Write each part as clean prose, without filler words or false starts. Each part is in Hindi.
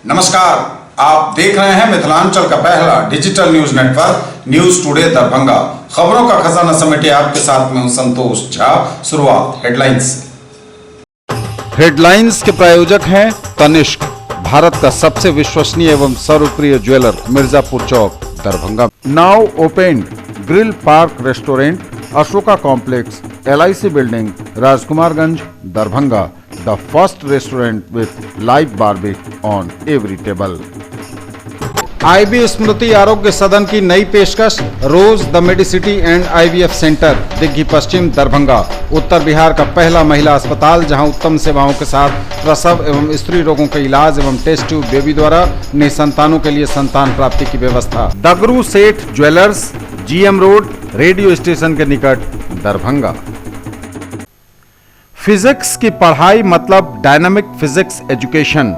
नमस्कार, आप देख रहे हैं मिथिलांचल का पहला digital news network news today Darbhanga. खबरों का खजाना समेटे आपके साथ में हूं संतोष झा। शुरुआत हेडलाइंस से। हेडलाइंस के प्रायोजक हैं तनिष्क, भारत का सबसे विश्वसनीय एवं सर्वप्रिय jeweller, Mirzapur Chowk, Darbhanga. Now open grill park restaurant, Ashoka complex, LIC building, Rajkumarganj, Darbhanga. The first restaurant with live barbecue on every table. IB Smriti Arogya Sadan की नई पेशकश, rose the medicity and IVF centre, Digghi Pashchim, Darbhanga. उत्तर बिहार का पहला महिला अस्पताल जहां उत्तम सेवाओं के साथ प्रसव एवं स्त्री रोगों के इलाज एवं टेस्ट ट्यूब बेबी द्वारा निसंतानों के लिए संतान प्राप्ति की व्यवस्था। Dagru Seth jewellers, GM road, radio station के निकट, दरभंगा। फिजिक्स की पढ़ाई मतलब dynamic physics education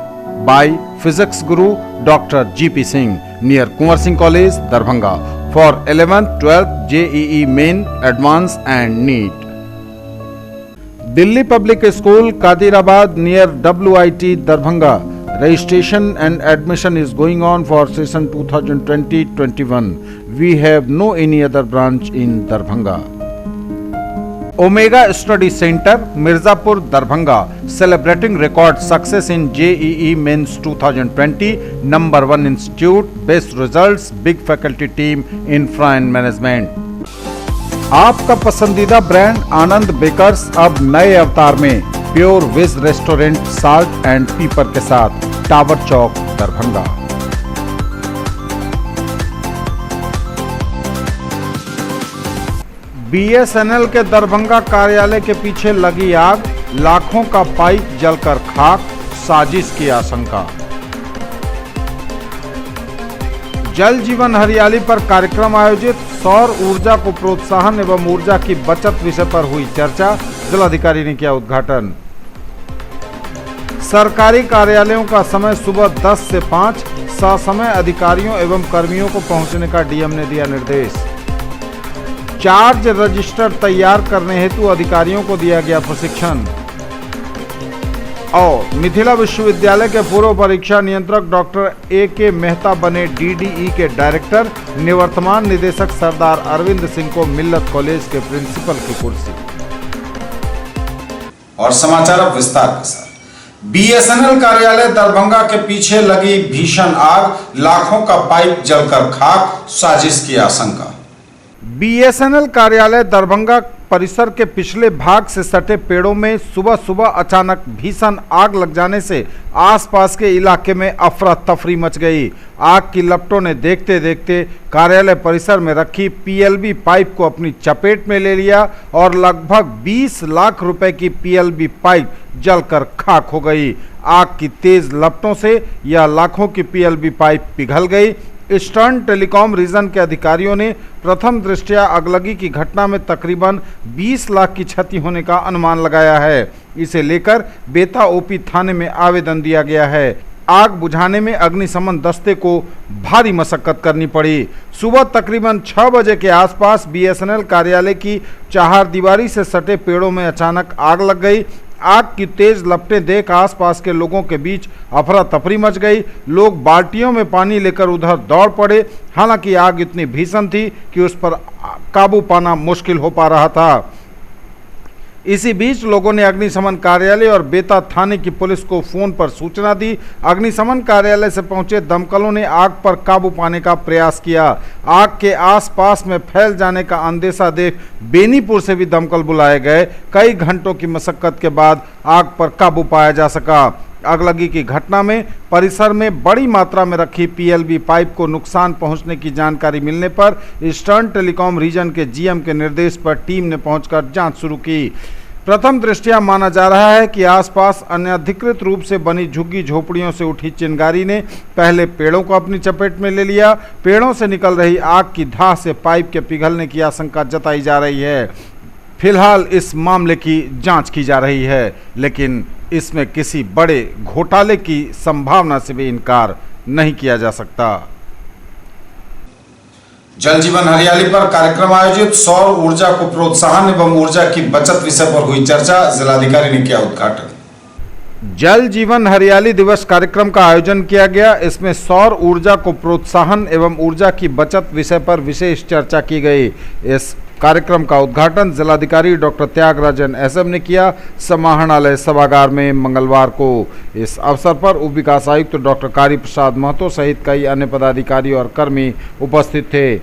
by physics Guru doctor GP Singh, near Kunwar Singh college, Darbhanga, for 11th 12th JEE main, advance and NEET. Delhi public school Kadirabad near WIT, Darbhanga. Registration and admission is going on for session 2020-21. We have no any other branch in Darbhanga. Omega Study Center, Mirzapur, Darbhanga, celebrating record success in JEE Mains 2020, number 1 institute, best results, big faculty team, infra and management. आपका पसंदीदा ब्रांड आनंद बेकर्स अब नए अवतार में, pure veg restaurant salt and pepper के साथ, टावर चौक, दरभंगा। BSNL के दरभंगा कार्यालय के पीछे लगी आग, लाखों का पाइप जलकर खाक, साजिश की आशंका। जल जीवन हरियाली पर कार्यक्रम आयोजित, सौर ऊर्जा को प्रोत्साहन एवं ऊर्जा की बचत विषय पर हुई चर्चा, जिलाधिकारी ने किया उद्घाटन। सरकारी कार्यालयों का समय सुबह 10 से 5, ससमय अधिकारियों एवं कर्मियों को पहुंचने का DM ने दिया निर्देश। चार्ज रजिस्टर तैयार करने हेतु अधिकारियों को दिया गया प्रशिक्षण। और मिथिला विश्वविद्यालय के पूर्व परीक्षा नियंत्रक डॉक्टर AK मेहता बने DDE के डायरेक्टर, निवर्तमान निदेशक सरदार अरविंद सिंह को मिल्लत कॉलेज के प्रिंसिपल की कुर्सी। और समाचार अब विस्तार के साथ। BSNL कार्यालय दरभंगा के पीछे लगी भीषण आग, लाखों का पाइप जलकर खाक, साजिश की आशंका। BSNL कार्यालय दरभंगा परिसर के पिछले भाग से सटे पेड़ों में सुबह सुबह अचानक भीषण आग लग जाने से आसपास के इलाके में अफरा तफरी मच गई। आग की लपटों ने देखते देखते कार्यालय परिसर में रखी PLB पाइप को अपनी चपेट में ले लिया और लगभग 20 लाख रुपए की PLB पाइप जलकर खाक हो गई। आग की तेज लपटों से यह लाखों की PLB पाइप पिघल गई। ईस्टर्न टेलीकॉम रीजन के अधिकारियों ने प्रथम दृष्टया अगलगी की घटना में तकरीबन 20 लाख की क्षति होने का अनुमान लगाया है। इसे लेकर बेता OP थाने में आवेदन दिया गया है। आग बुझाने में अग्निशमन दस्ते को भारी मशक्कत करनी पड़ी। सुबह तकरीबन 6 बजे के आसपास BSNL कार्यालय की चहारदीवारी से सटे पेड़ों में अचानक आग लग गई। आग की तेज लपटें देख आसपास के लोगों के बीच अफरा तफरी मच गई। लोग बाल्टियों में पानी लेकर उधर दौड़ पड़े। हालांकि आग इतनी भीषण थी कि उस पर काबू पाना मुश्किल हो पा रहा था। इसी बीच लोगों ने अग्निशमन कार्यालय और बेता थाने की पुलिस को फोन पर सूचना दी। अग्निशमन कार्यालय से पहुंचे दमकलों ने आग पर काबू पाने का प्रयास किया। आग के आसपास में फैल जाने का अंदेशा देख बेनीपुर से भी दमकल बुलाए गए। कई घंटों की मशक्कत के बाद आग पर काबू पाया जा सका। अगलगी की घटना में परिसर में बड़ी मात्रा में रखी PLB पाइप को नुकसान पहुंचने की जानकारी मिलने पर ईस्टर्न टेलीकॉम रीजन के GM के निर्देश पर टीम ने पहुंचकर जांच शुरू की। प्रथम दृष्टया माना जा रहा है कि आसपास अनधिकृत रूप से बनी झुग्गी झोपड़ियों से उठी चिंगारी ने पहले पेड़ों को अपनी चपेट में ले लिया। पेड़ों से निकल रही आग की धाह से पाइप के पिघलने की आशंका जताई जा रही है। फिलहाल इस मामले की जांच की जा रही है, लेकिन इसमें किसी बड़े घोटाले की संभावना से भी इनकार नहीं किया जा सकता। जल जीवन हरियाली पर कार्यक्रम आयोजित, सौर ऊर्जा को प्रोत्साहन एवं ऊर्जा की बचत विषय पर हुई चर्चा, जिलाधिकारी ने किया उद्घाटन। जल जीवन हरियाली दिवस कार्यक्रम का आयोजन किया गया। इसमें सौर ऊर्जा को प्रोत्साहन एवं ऊर्जा की बचत विषय पर विशेष चर्चा की गई। इस कार्यक्रम का उद्घाटन जिलाधिकारी डॉक्टर त्यागराजन एसएम ने किया समाहरणालय सभागार में मंगलवार को। इस अवसर पर उप विकास आयुक्त डॉक्टर कारी प्रसाद महतो सहित कई अन्य पदाधिकारी और कर्मी उपस्थित थे।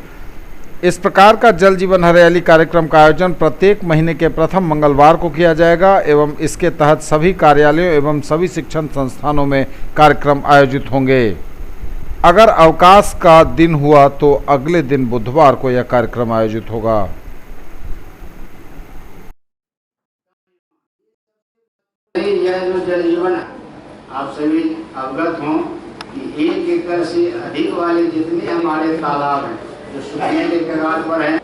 इस प्रकार का जल जीवन हरियाली कार्यक्रम का आयोजन प्रत्येक महीने के प्रथम मंगलवार को किया जाएगा एवं इसके तहत सभी कार्यालयों एवं सभी शिक्षण संस्थानों में कार्यक्रम आयोजित होंगे। अगर अवकाश का दिन हुआ तो अगले दिन बुधवार को यह कार्यक्रम आयोजित होगा। यह जो जल जीवन आप सभी अवगत हों कि 1 एकड़ से अधिक वाले जितने हमारे तालाब हैं जो सूखने के कगार पर हैं,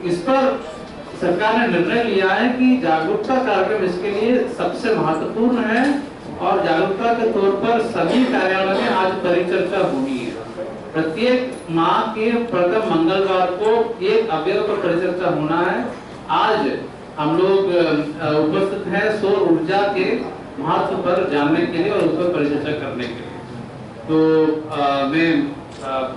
इस पर सरकार ने निर्णय लिया है कि जागरूकता कार्यक्रम इसके लिए सबसे महत्वपूर्ण है और जागरूकता के तौर पर सभी कार्यालयों में आज परिचर्चा होनी है। प्रत्येक माह के प्रथम मंगलवार को एक अवयव पर परिचर्चा होना है। आज हम लोग उपस्थित हैं सौर ऊर्जा के महत्व पर जानने के लिए और उस पर परिचर्चा करने के लिए। तो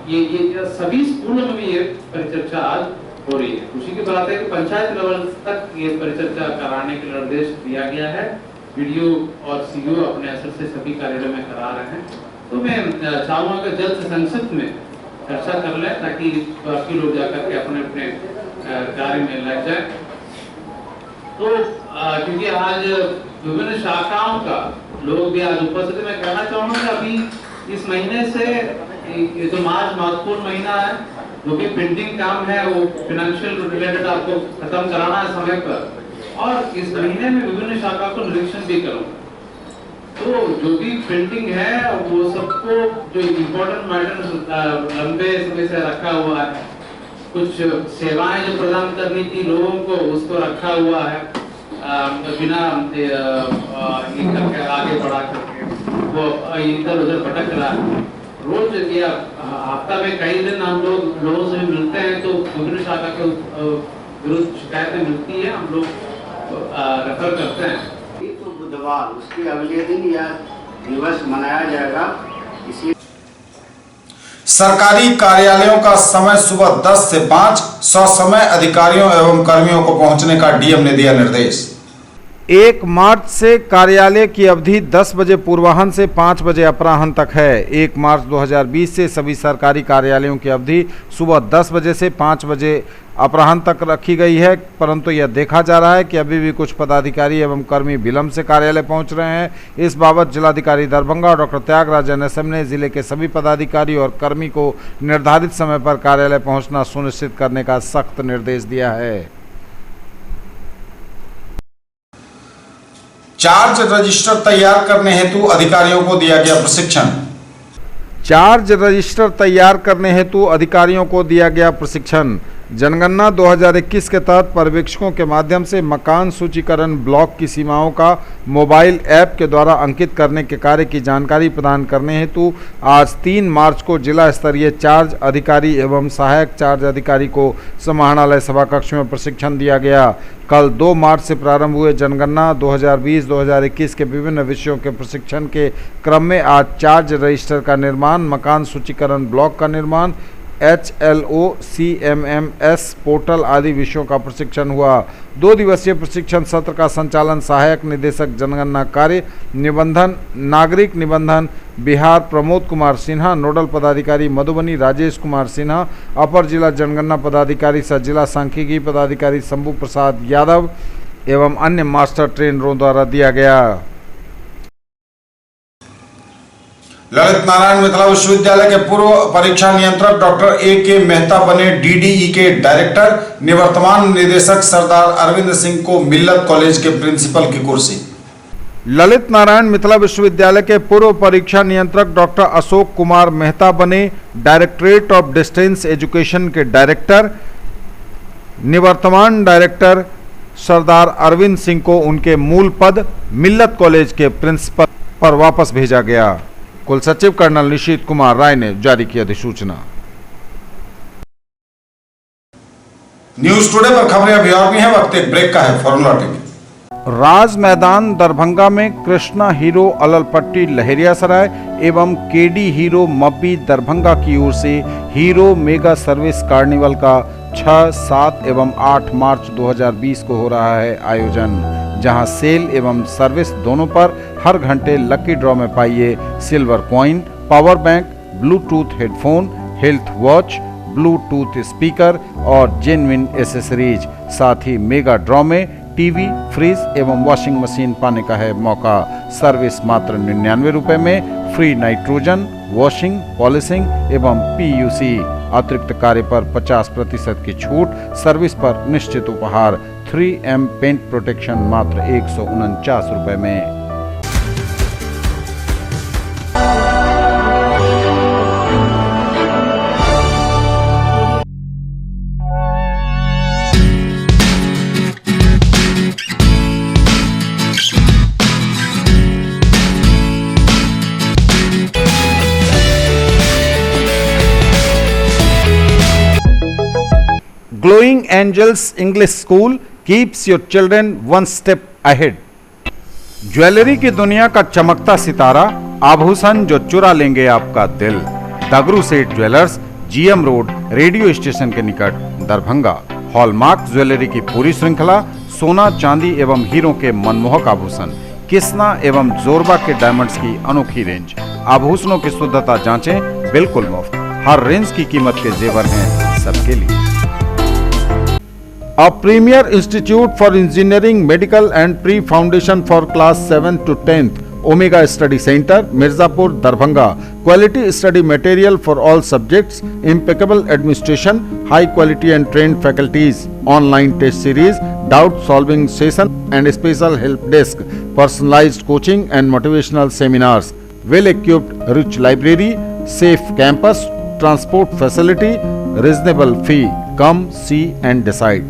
ये सभी स्कूलों में भी ये परिचर्चा आज हो रही है। खुशी की बात है कि पंचायत लेवल तक ये परिचर्चा कराने के निर्देश दिया गया है। वीडियो और सीईओ अपने असर से सभी कार्यालयों में करा रहे हैं। तो मैं चाहूँगा कि जल्द से संक्षिप्त में चर्चा कर लें ताकि बाकी लोग जाकर के अपने अपने कार्य में लग जाए। तो क्योंकि आज विभिन्न शाखाओं का लोग भी आज उपस्थित, मैं कहना चाहूँगा कि अभी इस महीने से ये जो मार्च महत्वपूर्ण महीना है, जो भी पेंडिंग काम है वो फाइनेंशियल रिलेटेड आपको खत्म कराना है समय पर, और इस महीने में विभिन्न शाखा को निरीक्षण भी करूँगा। तो जो भी पेंडिंग है वो सबको जो इम्पोर्टेंट मैटर लंबे समय से रखा हुआ है, कुछ सेवाएं जो प्रदान करनी थी लोगों को उसको रखा हुआ है बिना ये करके आगे बढ़ा करके वो इधर उधर भटक रहा है। रोज या हफ्ता में कई दिन हम लोग लोगों से मिलते हैं तो विभिन्न शाखा के विरुद्ध शिकायतें मिलती है, हम लोग रेफर करते हैं। तो बुधवार उसके अगले दिन यह दिवस मनाया जाएगा। इसी सरकारी कार्यालयों का समय सुबह 10 से 5, ससमय अधिकारियों एवं कर्मियों को पहुंचने का डीएम ने दिया निर्देश। 1 मार्च से कार्यालय की अवधि 10 बजे पूर्वाह्न से 5 बजे अपराह्न तक है। 1 मार्च 2020 से सभी सरकारी कार्यालयों की अवधि सुबह 10 बजे से 5 बजे अपराह्न तक रखी गई है, परंतु यह देखा जा रहा है कि अभी भी कुछ पदाधिकारी एवं कर्मी विलंब से कार्यालय पहुंच रहे हैं। इस बाबत जिलाधिकारी दरभंगा डॉक्टर त्यागराजन एसएम ने जिले के सभी पदाधिकारी और कर्मी को निर्धारित समय पर कार्यालय पहुंचना सुनिश्चित करने का सख्त निर्देश दिया है। चार्ज रजिस्टर तैयार करने हेतु अधिकारियों को दिया गया प्रशिक्षण। चार्ज रजिस्टर तैयार करने हेतु अधिकारियों को दिया गया प्रशिक्षण। जनगणना 2021 के तहत पर्यवेक्षकों के माध्यम से मकान सूचीकरण ब्लॉक की सीमाओं का मोबाइल ऐप के द्वारा अंकित करने के कार्य की जानकारी प्रदान करने हेतु आज 3 मार्च को जिला स्तरीय चार्ज अधिकारी एवं सहायक चार्ज अधिकारी को समाहरणालय सभा कक्ष में प्रशिक्षण दिया गया। कल 2 मार्च से प्रारंभ हुए जनगणना 2020-2021 के विभिन्न विषयों के प्रशिक्षण के क्रम में आज चार्ज रजिस्टर का निर्माण, मकान सूचीकरण ब्लॉक का निर्माण, HLO CMMS पोर्टल आदि विषयों का प्रशिक्षण हुआ। 2 दिवसीय प्रशिक्षण सत्र का संचालन सहायक निदेशक जनगणना कार्य निबंधन नागरिक निबंधन बिहार प्रमोद कुमार सिन्हा, नोडल पदाधिकारी मधुबनी राजेश कुमार सिन्हा, अपर जिला जनगणना पदाधिकारी सह जिला सांख्यिकी पदाधिकारी शंभू प्रसाद यादव एवं अन्य मास्टर ट्रेनरों द्वारा दिया गया। ललित नारायण मिथिला विश्वविद्यालय के पूर्व परीक्षा नियंत्रक डॉक्टर A.K. मेहता बने DDE के डायरेक्टर। निवर्तमान निदेशक सरदार अरविंद सिंह को मिल्लत कॉलेज के प्रिंसिपल की कुर्सी। ललित नारायण मिथिला विश्वविद्यालय के पूर्व परीक्षा नियंत्रक डॉक्टर अशोक कुमार मेहता बने डायरेक्टरेट ऑफ डिस्टेंस एजुकेशन के डायरेक्टर। निवर्तमान डायरेक्टर सरदार अरविंद सिंह को उनके मूल पद मिल्लत कॉलेज के प्रिंसिपल पर वापस भेजा गया। कुल सचिव कर्नल निशीत कुमार राय ने जारी की अधिसूचना। न्यूज टुडे पर खबरें अभी और भी हैं, वक्त एक ब्रेक का है। Formula TV. राज मैदान दरभंगा में कृष्णा हीरो अललपट्टी लहरियासराय एवं केडी हीरो मब्बी दरभंगा की ओर से हीरो मेगा सर्विस कार्निवल का 6, 7 एवं 8 मार्च 2020 को हो रहा है आयोजन, जहां सेल एवं सर्विस दोनों पर हर घंटे लकी ड्रॉ में पाइए silver coin, power bank, Bluetooth headphone, health watch, Bluetooth speaker और जेन्युइन एसेसरीज। साथ ही मेगा ड्रॉ में टीवी, फ्रिज एवं वॉशिंग मशीन पाने का है मौका। सर्विस मात्र 99 रुपए में, फ्री नाइट्रोजन, वॉशिंग, पॉलिशिंग एवं पीयूसी। अतिरिक्त कार्य पर 50% की छूट, सर्विस पर निश्चित उपहार। 3M पेंट प्रोटेक्शन मात्र 149 रुपए में। Glowing Angels English School keeps your children one step ahead. Jewellery की दुनिया का चमकता सितारा, आभूषण जो चुरा लेंगे आपका दिल। दगरू Seth jewellers, GM road, radio station के निकट, दरभंगा। हॉलमार्क ज्वेलरी की पूरी श्रृंखला, सोना, चांदी एवं हीरों के मनमोहक आभूषण, किस्ना एवं जोरबा के डायमंड्स की अनोखी रेंज। आभूषणों की शुद्धता जांचें, बिल्कुल मुफ्त। हर रेंज की कीमत के जेवर हैं सबके लिए। A premier institute for engineering, medical and pre-foundation for class 7 to 10th, Omega Study Center, Mirzapur, Darbhanga. Quality study material for all subjects, impeccable administration, high quality and trained faculties, online test series, doubt solving session and special help desk, personalized coaching and motivational seminars, well equipped rich library, safe campus, transport facility, reasonable fee. Come see and decide.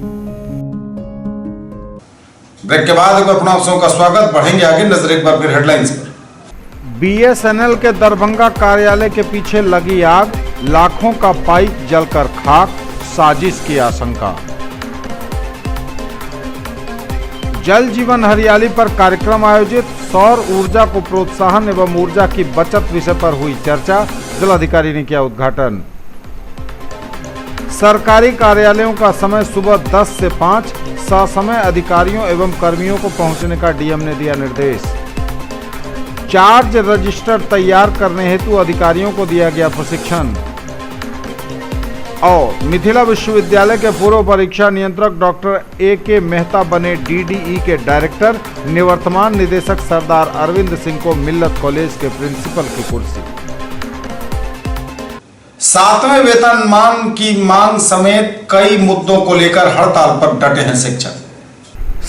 Break के बाद एक बार पुनः आप सबों का स्वागत। बढ़ेंगे आगे, नजर एक बार फिर हेडलाइंस पर। बीएसएनएल के दरभंगा कार्यालय के पीछे लगी आग, लाखों का पाइप जलकर खाक, साजिश की आशंका। जल जीवन हरियाली पर कार्यक्रम आयोजित, सौर ऊर्जा को प्रोत्साहन एवं ऊर्जा की बचत विषय पर हुई चर्चा, जिलाधिकारी ने किया उद्घाटन। सरकारी कार्यालयों का समय सुबह 10 से 5, ससमय अधिकारियों एवं कर्मियों को पहुंचने का डीएम ने दिया निर्देश। चार्ज रजिस्टर तैयार करने हेतु अधिकारियों को दिया गया प्रशिक्षण। और मिथिला विश्वविद्यालय के पूर्व परीक्षा नियंत्रक डॉक्टर AK मेहता बने DDE के डायरेक्टर, निवर्तमान निदेशक सरदार अरविंद सिंह को मिल्लत कॉलेज के प्रिंसिपल की कुर्सी। 7वें वेतनमान की मांग समेत कई मुद्दों को लेकर हड़ताल पर डटे हैं शिक्षक।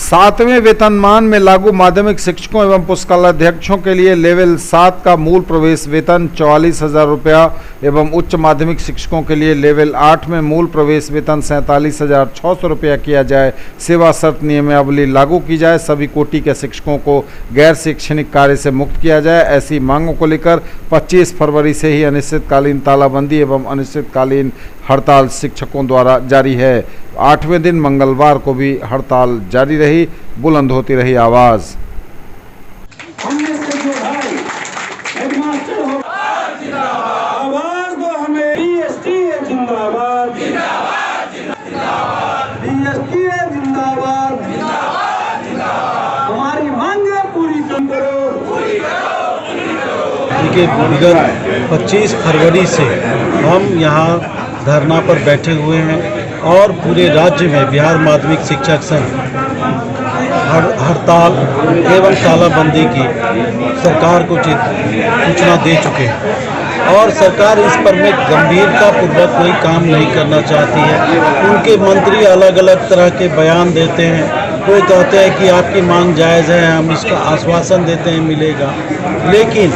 7वें वेतनमान में लागू माध्यमिक शिक्षकों एवं पुस्तकालयाध्यक्षों के लिए लेवल 7 का मूल प्रवेश वेतन 44,000 रुपया एवं उच्च माध्यमिक शिक्षकों के लिए लेवल 8 में मूल प्रवेश वेतन 47,600 रुपया किया जाए। सेवा शर्त नियमावली लागू की जाए। सभी कोटि के शिक्षकों को गैर शैक्षणिक कार्य से मुक्त किया जाए। ऐसी मांगों को लेकर 25 फरवरी से ही अनिश्चितकालीन तालाबंदी एवं अनिश्चितकालीन हड़ताल शिक्षकों द्वारा जारी है। 8वें दिन मंगलवार को भी हड़ताल जारी रही। बुलंद होती रही आवाज। हमने से जो भाई हेडमास्टर हो आवाज दो हमें। BST जिंदाबाद, जिंदाबाद, जिंदाबाद। BST जिंदाबाद, जिंदाबाद, जिंदाबाद। हमारी मांगे पूरी करो, पूरी करो, पूरी करो। के विगत 25 फरवरी से हम यहाँ धरना पर बैठे हुए हैं और पूरे राज्य में बिहार माध्यमिक शिक्षक संघ हड़ताल एवं तालाबंदी की सरकार को सूचना दे चुके हैं और सरकार इस पर में गंभीरता पूर्वक कोई काम नहीं करना चाहती है। उनके मंत्री अलग अलग तरह के बयान देते हैं। कोई कहते हैं कि आपकी मांग जायज़ है, हम इसका आश्वासन देते हैं मिलेगा, लेकिन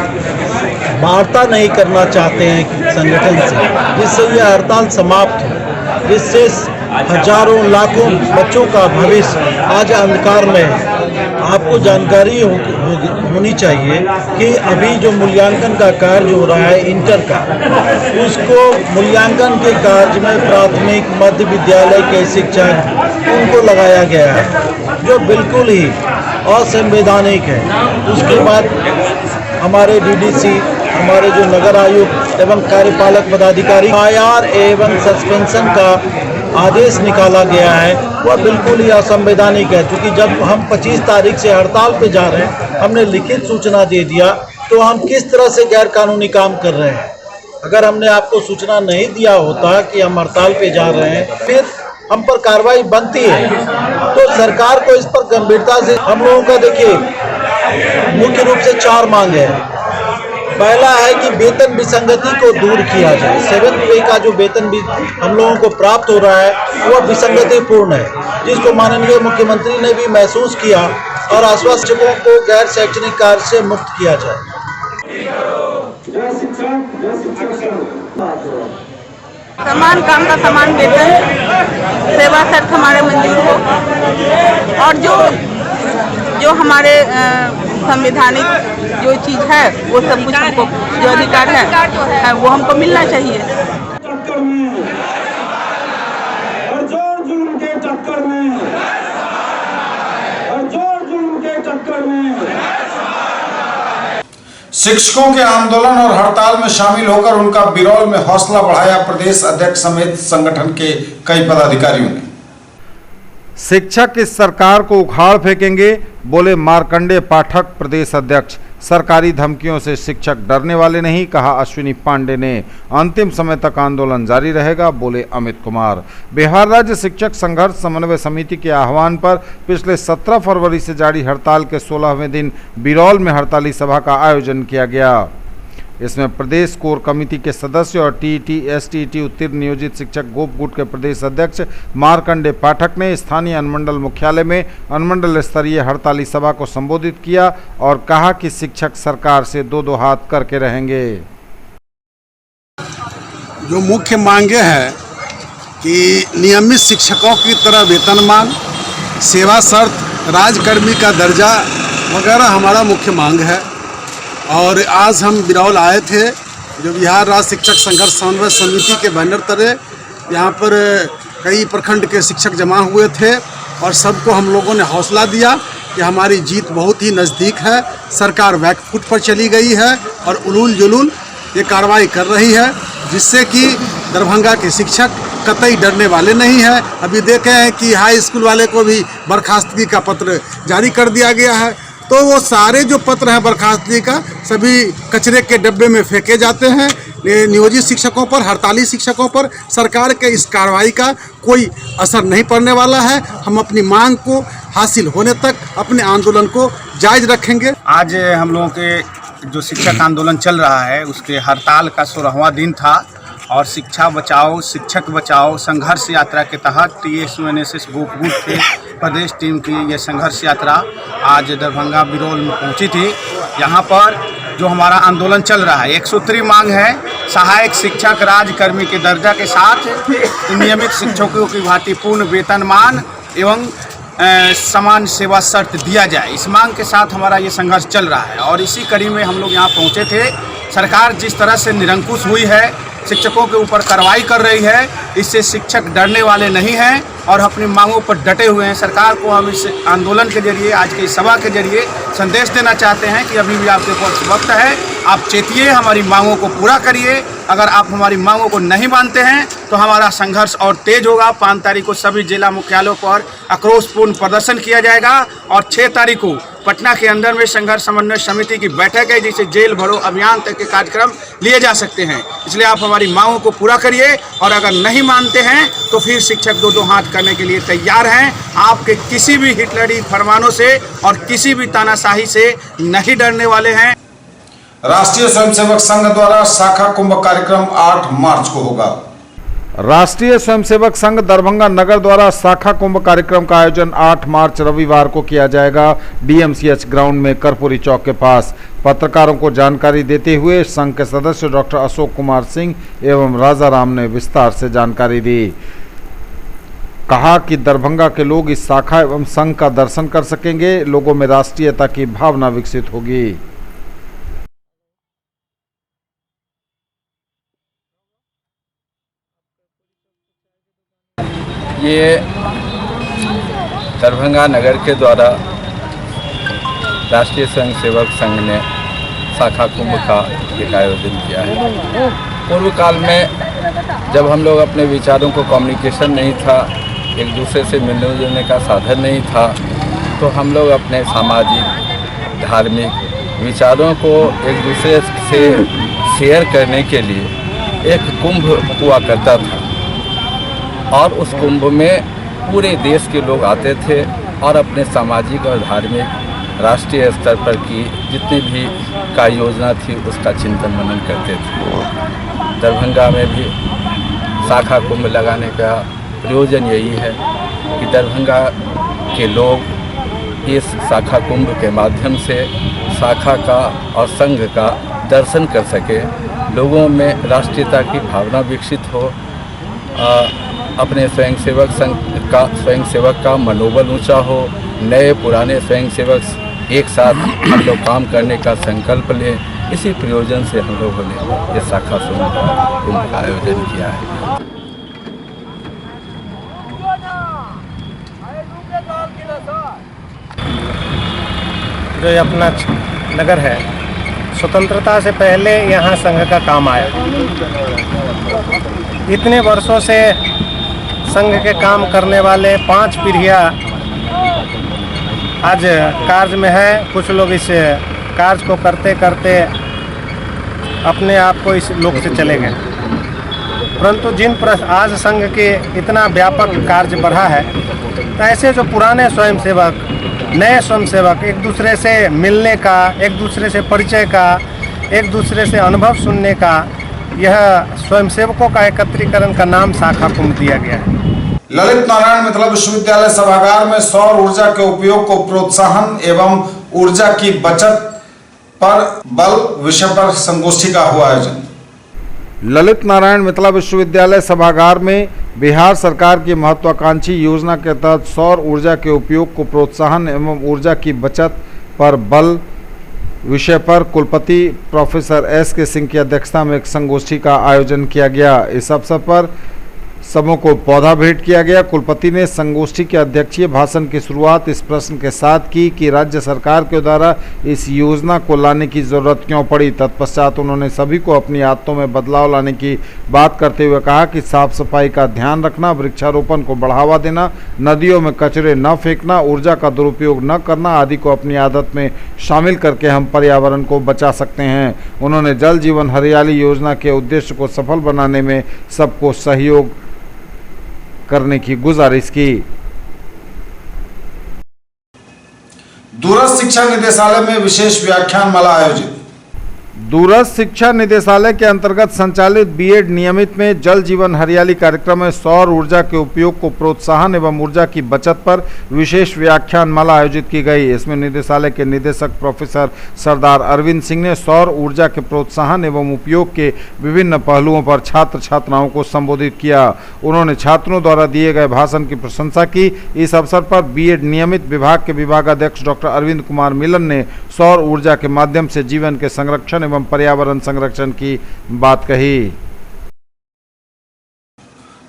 वार्ता नहीं करना चाहते हैं संगठन से, जिससे यह हड़ताल समाप्त हो। जिससे हजारों लाखों बच्चों का भविष्य आज अंधकार में है। आपको जानकारी होनी चाहिए कि अभी जो मूल्यांकन का कार्य हो रहा है इंटर का, उसको मूल्यांकन के कार्य में प्राथमिक मध्य विद्यालय के शिक्षक उनको लगाया गया है, जो बिल्कुल ही असंवैधानिक है। उसके बाद हमारे डीडीसी, हमारे जो नगर आयुक्त एवं कार्यपालक पदाधिकारी IR एवं सस्पेंशन का आदेश निकाला गया है, वह बिल्कुल ही असंवैधानिक है। क्योंकि जब हम 25 तारीख से हड़ताल पे जा रहे हैं, हमने लिखित सूचना दे दिया, तो हम किस तरह से गैर कानूनी काम कर रहे हैं। अगर हमने आपको सूचना नहीं दिया होता कि हम हड़ताल पे जा रहे हैं, फिर हम पर कार्रवाई बनती है। तो सरकार को इस पर गंभीरता से, हम लोगों का देखिए मुख्य रूप से 4 मांग है। पहला है कि वेतन विसंगति को दूर किया जाए। 7th पे का जो वेतन भी हम लोगों को प्राप्त हो रहा है वह विसंगतिपूर्ण है, जिसको माननीय मुख्यमंत्री ने भी महसूस किया और आश्वस्त शिक्षकों को गैर शैक्षणिक कार्य से मुक्त किया जाए। समान काम का समान वेतन, सेवा शर्त हमारे मंजूर हो, और जो हमारे संवैधानिक जो चीज़ है वो सब कुछ हमको, जो अधिकार है वो हमको मिलना चाहिए। टक्कर में और जोर जुल्म के टक्कर में, और जोर जुल्म के टक्कर में शिक्षकों के आंदोलन और हड़ताल में शामिल होकर उनका बिरौल में हौसला बढ़ाया प्रदेश अध्यक्ष समेत संगठन के कई पदाधिकारियों ने। शिक्षक इस सरकार को उखाड़ फेंकेंगे, बोले मार्कंडेय पाठक प्रदेश अध्यक्ष। सरकारी धमकियों से शिक्षक डरने वाले नहीं, कहा अश्विनी पांडे ने। अंतिम समय तक आंदोलन जारी रहेगा, बोले अमित कुमार। बिहार राज्य शिक्षक संघर्ष समन्वय समिति के आह्वान पर पिछले 17 फरवरी से जारी हड़ताल के 16वें दिन बिरौल में हड़ताली सभा का आयोजन किया गया। इसमें प्रदेश कोर कमेटी के सदस्य और टीईटी एसटीईटी उत्तीर्ण नियोजित शिक्षक गोप गुट के प्रदेश अध्यक्ष मार्कंडेय पाठक ने स्थानीय अनुमंडल मुख्यालय में अनुमंडल स्तरीय हड़ताली सभा को संबोधित किया और कहा कि शिक्षक सरकार से 2-2 हाथ करके रहेंगे। जो मुख्य मांगे हैं कि नियमित शिक्षकों की तरह वेतनमान, सेवा शर्त, राजकर्मी का दर्जा वगैरह हमारा मुख्य मांग है। और आज हम बिरौल आए थे, जो बिहार राज्य शिक्षक संघर्ष समन्वय समिति के बैनर तले यहाँ पर कई प्रखंड के शिक्षक जमा हुए थे और सबको हम लोगों ने हौसला दिया कि हमारी जीत बहुत ही नज़दीक है। सरकार बैकफुट पर चली गई है और उलूल जुलूल ये कार्रवाई कर रही है, जिससे कि दरभंगा के शिक्षक कतई डरने वाले नहीं हैं। अभी देखे हैं कि हाई स्कूल वाले को भी बर्खास्तगी का पत्र जारी कर दिया गया है। तो वो सारे जो पत्र हैं बर्खास्तगी का, सभी कचरे के डब्बे में फेंके जाते हैं। नियोजित शिक्षकों पर, हड़ताली शिक्षकों पर सरकार के इस कार्रवाई का कोई असर नहीं पड़ने वाला है। हम अपनी मांग को हासिल होने तक अपने आंदोलन को जायज रखेंगे। आज हम लोगों के जो शिक्षक आंदोलन चल रहा है उसके हड़ताल का 16वां दिन था और शिक्षा बचाओ शिक्षक बचाओ संघर्ष यात्रा के तहत TSU-NSS गोप गुट के प्रदेश टीम की ये संघर्ष यात्रा आज दरभंगा बिरौल में पहुंची थी। यहाँ पर जो हमारा आंदोलन चल रहा है, एक सूत्री मांग है, सहायक शिक्षक राजकर्मी के दर्जा के साथ नियमित शिक्षकों की भांति पूर्ण वेतनमान एवं समान सेवा शर्त दिया जाए। इस मांग के साथ हमारा ये संघर्ष चल रहा है और इसी कड़ी में हम लोग यहाँ पहुँचे थे। सरकार जिस तरह से निरंकुश हुई है, शिक्षकों के ऊपर कार्रवाई कर रही है, इससे शिक्षक डरने वाले नहीं हैं और अपनी मांगों पर डटे हुए हैं। सरकार को हम इस आंदोलन के जरिए, आज की सभा के जरिए संदेश देना चाहते हैं कि अभी भी आपके पास वक्त है, आप चेतिए, हमारी मांगों को पूरा करिए। अगर आप हमारी मांगों को नहीं मानते हैं तो हमारा संघर्ष और तेज होगा। 5 तारीख को सभी जिला मुख्यालयों पर आक्रोशपूर्ण प्रदर्शन किया जाएगा और 6 तारीख को पटना के अंदर में संघर्ष समन्वय समिति की बैठक है, जिसे जेल भरो अभियान तक के कार्यक्रम लिए जा सकते हैं। इसलिए आप हमारी मांगों को पूरा करिए और अगर नहीं मानते हैं तो फिर शिक्षक 2-2 हाथ करने के लिए तैयार हैं। आपके किसी भी हिटलरी फरमानों से और किसी भी तानाशाही से नहीं डरने वाले हैं। राष्ट्रीय स्वयंसेवक संघ द्वारा शाखा कुंभ कार्यक्रम 8 मार्च को होगा। राष्ट्रीय स्वयंसेवक संघ दरभंगा नगर द्वारा शाखा कुंभ कार्यक्रम का आयोजन 8 मार्च रविवार को किया जाएगा। DMCH ग्राउंड में कर्पूरी चौक के पास। पत्रकारों को जानकारी देते हुए संघ के सदस्य डॉक्टर अशोक कुमार सिंह एवं राजा राम ने विस्तार से जानकारी दी। कहा कि दरभंगा के लोग इस शाखा एवं संघ का दर्शन कर सकेंगे, लोगों में राष्ट्रीयता की भावना विकसित होगी। ये दरभंगा नगर के द्वारा राष्ट्रीय स्वयंसेवक संघ ने शाखा कुंभ का एक आयोजन किया है। पूर्व काल में जब हम लोग अपने विचारों को कम्युनिकेशन नहीं था, एक दूसरे से मिलने जुलने का साधन नहीं था, तो हम लोग अपने सामाजिक धार्मिक विचारों को एक दूसरे से शेयर करने के लिए एक कुंभ हुआ करता था और उस कुंभ में पूरे देश के लोग आते थे और अपने सामाजिक और धार्मिक राष्ट्रीय स्तर पर की जितनी भी कार्य योजना थी उसका चिंतन मनन करते थे। दरभंगा में भी शाखा कुंभ लगाने का प्रयोजन यही है कि दरभंगा के लोग इस शाखा कुंभ के माध्यम से शाखा का और संघ का दर्शन कर सके, लोगों में राष्ट्रीयता की भावना विकसित हो, अपने स्वयंसेवक का मनोबल ऊंचा हो, नए पुराने स्वयंसेवक एक साथ हम लोग काम करने का संकल्प लें। इसी प्रयोजन से हम लोगों ने ये शाखा कुंभ का आयोजन किया है। जो ये अपना नगर है, स्वतंत्रता से पहले यहाँ संघ का काम आया। इतने वर्षों से संघ के काम करने वाले 5 पीढ़ियाँ आज कार्य में है। कुछ लोग इस कार्य को करते करते अपने आप को इस लोक से चले गए, परंतु आज संघ के इतना व्यापक कार्य बढ़ा है, तो ऐसे जो पुराने स्वयंसेवक, नए स्वयंसेवक एक दूसरे से मिलने का, एक दूसरे से परिचय का, एक दूसरे से अनुभव सुनने का, यह स्वयंसेवकों का एकत्रीकरण का नाम शाखा कुंभ दिया गया है। ललित नारायण मिथिला विश्वविद्यालय सभागार में सौर ऊर्जा के उपयोग को प्रोत्साहन एवं ऊर्जा की बचत पर बल विषय पर संगोष्ठी का हुआ आयोजन। ललित नारायण मिथिला विश्वविद्यालय सभागार में बिहार सरकार की महत्वाकांक्षी योजना के तहत सौर ऊर्जा के उपयोग को प्रोत्साहन एवं ऊर्जा की बचत पर बल विषय पर कुलपति प्रोफेसर एस के सिंह की अध्यक्षता में एक संगोष्ठी का आयोजन किया गया। इस अवसर पर सबों को पौधा भेंट किया गया। कुलपति ने संगोष्ठी के अध्यक्षीय भाषण की शुरुआत इस प्रश्न के साथ की कि राज्य सरकार के द्वारा इस योजना को लाने की जरूरत क्यों पड़ी। तत्पश्चात उन्होंने सभी को अपनी आदतों में बदलाव लाने की बात करते हुए कहा कि साफ सफाई का ध्यान रखना, वृक्षारोपण को बढ़ावा देना, नदियों में कचरे न फेंकना, ऊर्जा का दुरुपयोग न करना आदि को अपनी आदत में शामिल करके हम पर्यावरण को बचा सकते हैं। उन्होंने जल जीवन हरियाली योजना के उद्देश्य को सफल बनाने में सबको सहयोग करने की गुजारिश की। दूरस्थ शिक्षा निदेशालय में विशेष व्याख्यान माला आयोजित। दूरस्थ शिक्षा निदेशालय के अंतर्गत संचालित बीएड नियमित में जल जीवन हरियाली कार्यक्रम में सौर ऊर्जा के उपयोग को प्रोत्साहन एवं ऊर्जा की बचत पर विशेष व्याख्यान माला आयोजित की गई। इसमें निदेशालय के निदेशक प्रोफेसर सरदार अरविंद सिंह ने सौर ऊर्जा के प्रोत्साहन एवं उपयोग के विभिन्न पहलुओं पर छात्र छात्राओं को संबोधित किया। उन्होंने छात्रों द्वारा दिए गए भाषण की प्रशंसा की। इस अवसर पर बीएड नियमित विभाग के विभागाध्यक्ष डॉक्टर अरविंद कुमार मिलन ने सौर ऊर्जा के माध्यम से जीवन के संरक्षण एवं पर्यावरण संरक्षण की बात कही।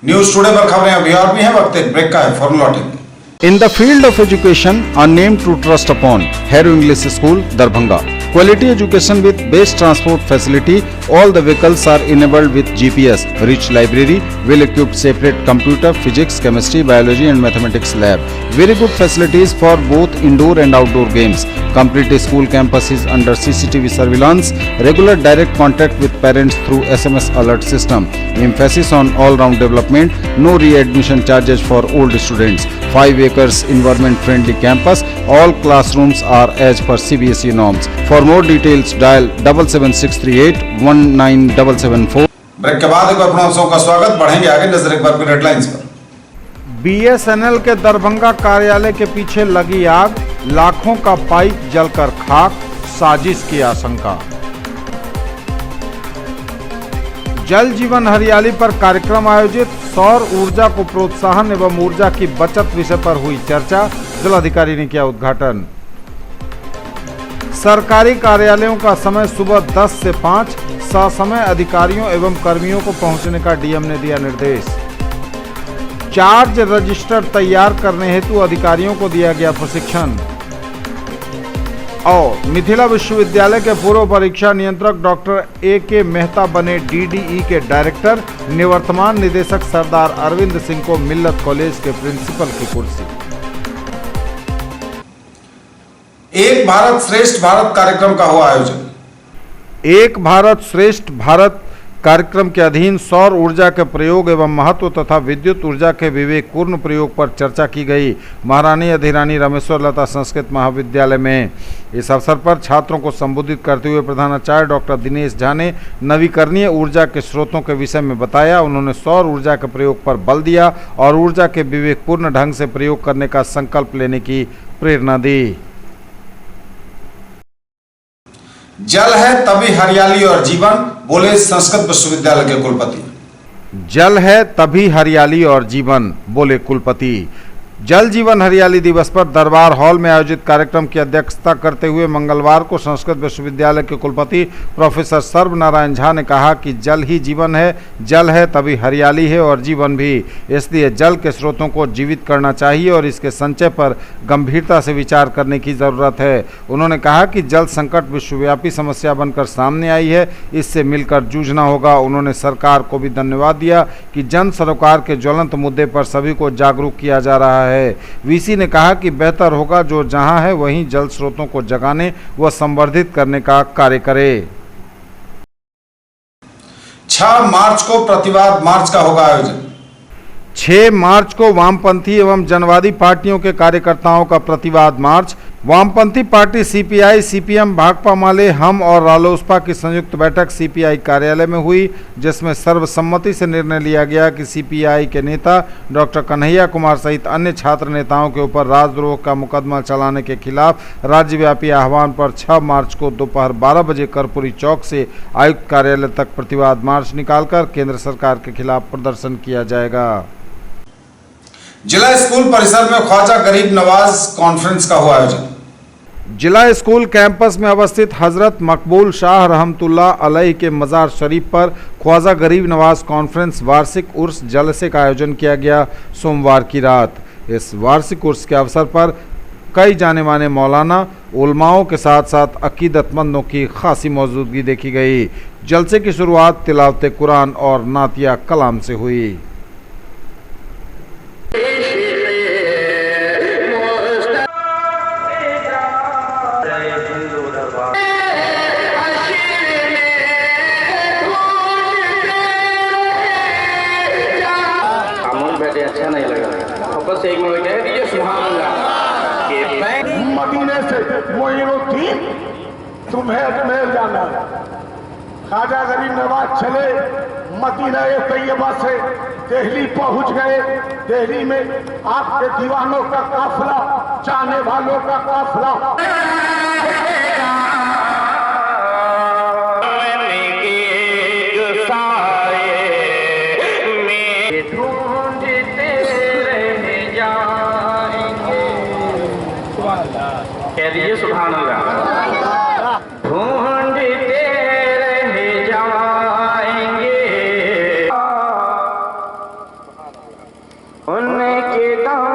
न्यूज टुडे पर खबरें अभी और भी हैं, वक्त एक ब्रेक का है, फॉर लौटेंगे। In the field of education, a name to trust upon, Hero English School, Darbhanga. Quality education with best transport facility. All the vehicles are enabled with GPS. Rich library, well-equipped separate computer, physics, chemistry, biology and mathematics lab. Very good facilities for both indoor and outdoor games. Complete school campus is under CCTV surveillance. Regular direct contact with parents through SMS alert system. Emphasis on all-round development. No re-admission charges for old students. 5 acres environment friendly campus. All classrooms are as per CBSE norms. For more details dial 77638 19774। Break के बाद एक बार पुनः का स्वागत। बढ़ेंगे आगे, नजर एक बार हेडलाइंस पर। बीएसएनएल के दरभंगा कार्यालय के पीछे लगी आग, लाखों का पाइप जलकर खाक, साजिश की आशंका। जल जीवन हरियाली पर कार्यक्रम आयोजित, सौर ऊर्जा को प्रोत्साहन एवं ऊर्जा की बचत विषय पर हुई चर्चा, जिलाधिकारी ने किया उद्घाटन। सरकारी कार्यालयों का समय सुबह 10 से 5, ससमय अधिकारियों एवं कर्मियों को पहुंचने का डीएम ने दिया निर्देश। चार्ज रजिस्टर तैयार करने हेतु अधिकारियों को दिया गया प्रशिक्षण। और मिथिला विश्वविद्यालय के पूर्व परीक्षा नियंत्रक डॉक्टर A.K. मेहता बने DDE के डायरेक्टर, निवर्तमान निदेशक सरदार अरविंद सिंह को मिल्लत कॉलेज के प्रिंसिपल की कुर्सी। एक भारत श्रेष्ठ भारत कार्यक्रम का हुआ आयोजन। एक भारत श्रेष्ठ भारत कार्यक्रम के अधीन सौर ऊर्जा के प्रयोग एवं महत्व तथा विद्युत ऊर्जा के विवेकपूर्ण प्रयोग पर चर्चा की गई। महारानी अधिरानी रमेश्वर लता संस्कृत महाविद्यालय में इस अवसर पर छात्रों को संबोधित करते हुए प्रधानाचार्य डॉक्टर दिनेश झा ने नवीकरणीय ऊर्जा के स्रोतों के विषय में बताया। उन्होंने सौर ऊर्जा के प्रयोग पर बल दिया और ऊर्जा के विवेकपूर्ण ढंग से प्रयोग करने का संकल्प लेने की प्रेरणा दी। जल है तभी हरियाली और जीवन, बोले संस्कृत विश्वविद्यालय के कुलपति। जल है तभी हरियाली और जीवन, बोले कुलपति। जल जीवन हरियाली दिवस पर दरबार हॉल में आयोजित कार्यक्रम की अध्यक्षता करते हुए मंगलवार को संस्कृत विश्वविद्यालय के कुलपति प्रोफेसर सर्वनारायण झा ने कहा कि जल ही जीवन है, जल है तभी हरियाली है और जीवन भी। इसलिए जल के स्रोतों को जीवित करना चाहिए और इसके संचय पर गंभीरता से विचार करने की जरूरत है। उन्होंने कहा कि जल संकट विश्वव्यापी समस्या बनकर सामने आई है, इससे मिलकर जूझना होगा। उन्होंने सरकार को भी धन्यवाद दिया कि जन सरोकार के ज्वलंत मुद्दे पर सभी को जागरूक किया जा रहा है। वीसी ने कहा कि बेहतर होगा जो जहां है वहीं जल स्रोतों को जगाने व संवर्धित करने का कार्य करे। 6 मार्च को प्रतिवाद मार्च का होगा आयोजन। 6 मार्च को वामपंथी एवं जनवादी पार्टियों के कार्यकर्ताओं का प्रतिवाद मार्च। वामपंथी पार्टी सीपीआई, सीपीएम, भाकपा माले, हम और रालोसपा की संयुक्त बैठक सीपीआई कार्यालय में हुई, जिसमें सर्वसम्मति से निर्णय लिया गया कि सीपीआई के नेता डॉक्टर कन्हैया कुमार सहित अन्य छात्र नेताओं के ऊपर राजद्रोह का मुकदमा चलाने के खिलाफ राज्यव्यापी आह्वान पर 6 मार्च को दोपहर 12 बजे कर्पूरी चौक से आयुक्त कार्यालय तक प्रतिवाद मार्च निकालकर केंद्र सरकार के खिलाफ प्रदर्शन किया जाएगा। जिला स्कूल परिसर में ख्वाजा गरीब नवाज कॉन्फ्रेंस का हुआ आयोजन। जिला स्कूल कैंपस में अवस्थित हजरत मकबूल शाह रहमतुल्लाह अलैह के मज़ार शरीफ पर ख्वाजा गरीब नवाज कॉन्फ्रेंस वार्षिक उर्स जलसे का आयोजन किया गया सोमवार की रात। इस वार्षिक उर्स के अवसर पर कई जाने माने मौलाना, उलमाओं के साथ साथ अकीदतमंदों की खासी मौजूदगी देखी गई। जलसे की शुरुआत तिलावत कुरान और नातिया कलाम से हुई। अच्छा नहीं लगा, बस एक मिनट कह दीजिए सुभान अल्लाह के मदीने से मोइनुद्दीन तुम्हें अजमेर जाना है। ख्वाजा गरीब नवाज चले मदीना तैयबा से दिल्ली पहुंच गए। दिल्ली में आपके दीवानों का काफिला, चाहने वालों का काफिला कह दीजिए सुभान अल्लाह। ढूंढते रह जाएंगे उनके दाम।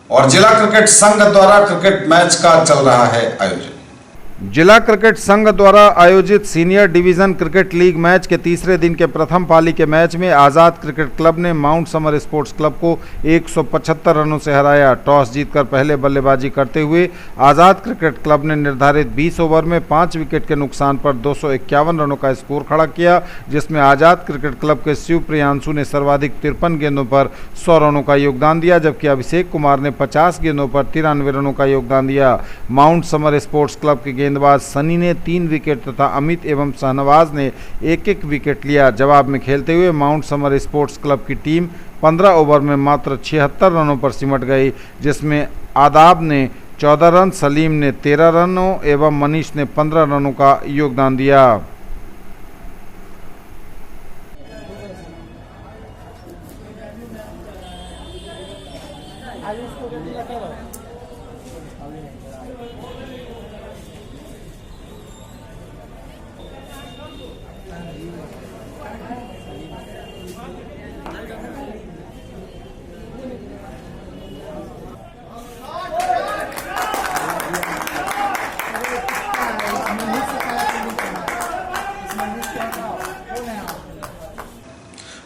और जिला क्रिकेट संघ द्वारा क्रिकेट मैच का चल रहा है आयोजन। जिला क्रिकेट संघ द्वारा आयोजित senior division cricket league match के तीसरे दिन के प्रथम पाली के मैच में आज़ाद क्रिकेट क्लब ने माउंट समर स्पोर्ट्स क्लब को 175 रनों से हराया। टॉस जीतकर पहले बल्लेबाजी करते हुए आज़ाद क्रिकेट क्लब ने निर्धारित 20 ओवर में 5 विकेट के नुकसान पर 251 रनों का स्कोर खड़ा किया, जिसमें आज़ाद क्रिकेट क्लब के शिव प्रियांशु ने सर्वाधिक 53 गेंदों पर 100 रनों का योगदान दिया, जबकि अभिषेक कुमार ने 50 गेंदों पर 93 रनों का योगदान दिया। माउंट समर स्पोर्ट्स क्लब के गेंदबाज सनी ने 3 विकेट तथा अमित एवं शाहनवाज ने 1-1 विकेट लिया। जवाब में खेलते हुए माउंट समर स्पोर्ट्स क्लब की टीम 15 ओवर में मात्र 76 रनों पर सिमट गई, जिसमें आदाब ने 14 रन, सलीम ने 13 रनों एवं मनीष ने 15 रनों का योगदान दिया।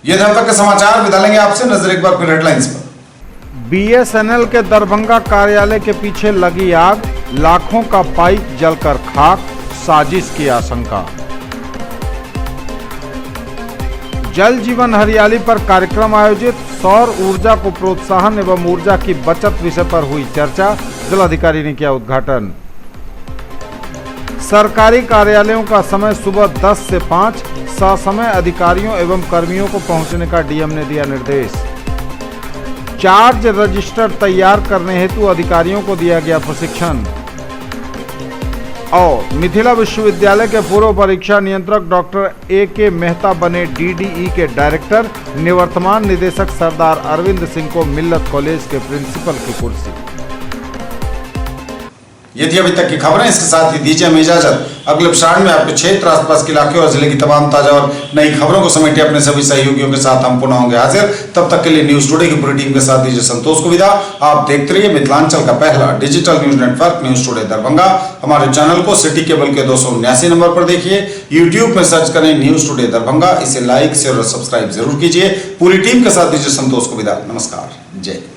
ये थे अब तक के समाचार। विदा लेंगे आपसे, नजर एक बार फिर हेडलाइंस पर। बीएसएनएल के दरभंगा कार्यालय के पीछे लगी आग, लाखों का पाइप जलकर खाक, साजिश की आशंका। जल जीवन हरियाली पर कार्यक्रम आयोजित, सौर ऊर्जा को प्रोत्साहन एवं ऊर्जा की बचत विषय पर हुई चर्चा, जिलाधिकारी ने किया उद्घाटन। सरकारी कार्यालयों का समय सुबह 10 से 5, ससमय अधिकारियों एवं कर्मियों को पहुंचने का डीएम ने दिया निर्देश। चार्ज रजिस्टर तैयार करने हेतु अधिकारियों को दिया गया प्रशिक्षण। और मिथिला विश्वविद्यालय के पूर्व परीक्षा नियंत्रक डॉक्टर A.K. मेहता बने DDE के डायरेक्टर, निवर्तमान निदेशक सरदार अरविंद सिंह को मिल्लत कॉलेज के प्रिंसिपल की कुर्सी। ये थी अभी तक की खबरें। इसके साथ ही दीजिए हमें इजाजत। अगले प्रसारण में आपके क्षेत्र, आसपास के इलाके और जिले की तमाम ताजा और नई खबरों को समेटे अपने सभी सहयोगियों के साथ हम पुनः होंगे हाजिर। तब तक के लिए न्यूज टुडे की पूरी टीम के साथ दीजिए संतोष को विदा। आप देखते रहिए मिथिलांचल का पहला digital news network news today Darbhanga. हमारे चैनल को सिटी केबल के 279 नंबर पर देखिए। यूट्यूब में सर्च करें न्यूज टुडे दरभंगा। इसे लाइक, शेयर और सब्सक्राइब जरूर कीजिए। पूरी टीम के साथ दीजिए संतोष को विदा। नमस्कार, जय।